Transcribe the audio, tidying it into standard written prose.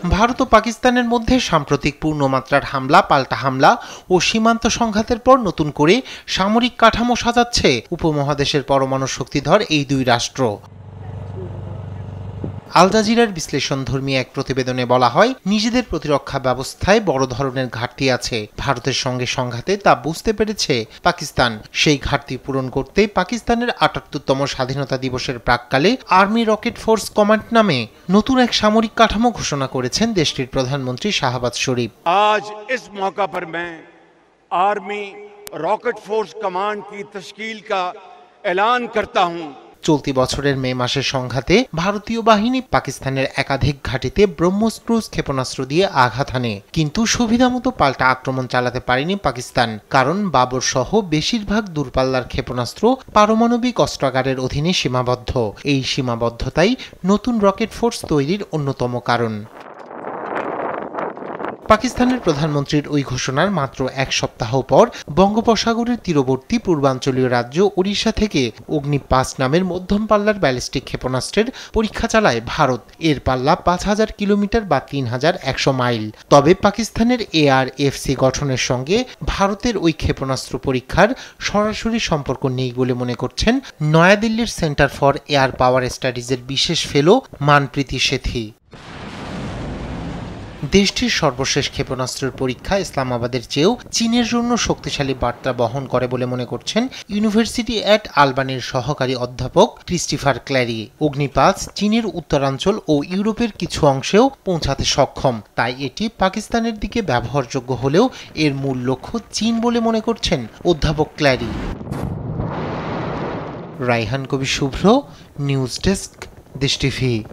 ভারত ও পাকিস্তানের মধ্যে সাম্প্রতিক পূর্ণমাত্রার হামলা, পাল্টা হামলা ও সীমান্ত সংঘাতের পর নতুন করে সামরিক কাঠামো সাজাচ্ছে উপমহাদেশের পরমাণু শক্তিধর এই দুই রাষ্ট্র। আল জাজিরার বিশ্লেষণধর্মী এক প্রতিবেদনে বলা হয়, নিজেদের প্রতিরক্ষা ব্যবস্থায় বড় ধরনের ঘাটতি আছে। ভারতের সঙ্গে সংঘাতে তা বুঝতে পেরেছে পাকিস্তান। সেই ঘাটতি পূরণ করতে পাকিস্তানের ৭৮তম স্বাধীনতা দিবসের প্রাক্কালে আর্মি রকেট ফোর্স কমান্ড নামে নতুন এক সামরিক কাঠামো ঘোষণা করেছেন দেশটির প্রধানমন্ত্রী শাহবাজ শরীফ। আজ इस मौका पर मैं आर्मी रॉकेट फोर्स कमांड की तश्कील का ऐलान करता हूं। চলতি বছরের মে মাসের সংঘাতে ভারতীয় বাহিনী পাকিস্তানের একাধিক ঘাঁটিতে ব্রহ্মোস ক্রুজ ক্ষেপণাস্ত্র দিয়ে আঘাত হানে, কিন্তু সুবিধামতো পাল্টা আক্রমণ চালাতে পারেনি পাকিস্তান। কারণ বাবর সহ বেশিরভাগ দূরপাল্লার ক্ষেপণাস্ত্র পারমাণবিক অস্ত্রাগারের অধীনে সীমাবদ্ধ। এই সীমাবদ্ধতাই নতুন রকেট ফোর্স তৈরির অন্যতম কারণ। পাকিস্তানের প্রধানমন্ত্রীর ওই ঘোষণার মাত্র এক সপ্তাহ পর বঙ্গোপসাগরের তীরবর্তী পূর্বাঞ্চলীয় রাজ্য ওড়িশা থেকে অগ্নি-৫ নামের মধ্যম পাল্লার ব্যালিস্টিক ক্ষেপণাস্ত্রের পরীক্ষা চালায় ভারত। এর পাল্লা ৫,০০০ কিলোমিটার বা ৩,১০০ মাইল। তবে পাকিস্তানের ARFC গঠনের সঙ্গে ভারতের ওই ক্ষেপণাস্ত্র পরীক্ষার সরাসরি সম্পর্ক নেই বলে মনে করছেন নয়াদিল্লির সেন্টার ফর এয়ার পাওয়ার স্টাডিজের বিশেষ ফেলো মানপ্রীতি শেঠি। দেশটির সর্বশেষ ক্ষেপণাস্ত্রের পরীক্ষা ইসলামাবাদের চেয়েও চীনের জন্য শক্তিশালী বার্তা বহন করে বলে মনে করছেন ইউনিভার্সিটি অ্যাট আলবানির সহকারী অধ্যাপক ক্রিস্টোফার ক্ল্যারি। অগ্নি-৫ চীনের উত্তরাঞ্চল ও ইউরোপের কিছু অংশেও পৌঁছাতে সক্ষম, তাই এটি পাকিস্তানের দিকে ব্যবহারযোগ্য হলেও এর মূল লক্ষ্য চীন বলে মনে করছেন অধ্যাপক ক্ল্যারি। রাইহান কবির শুভ্র, নিউজ ডেস্ক, দেশ টিভি।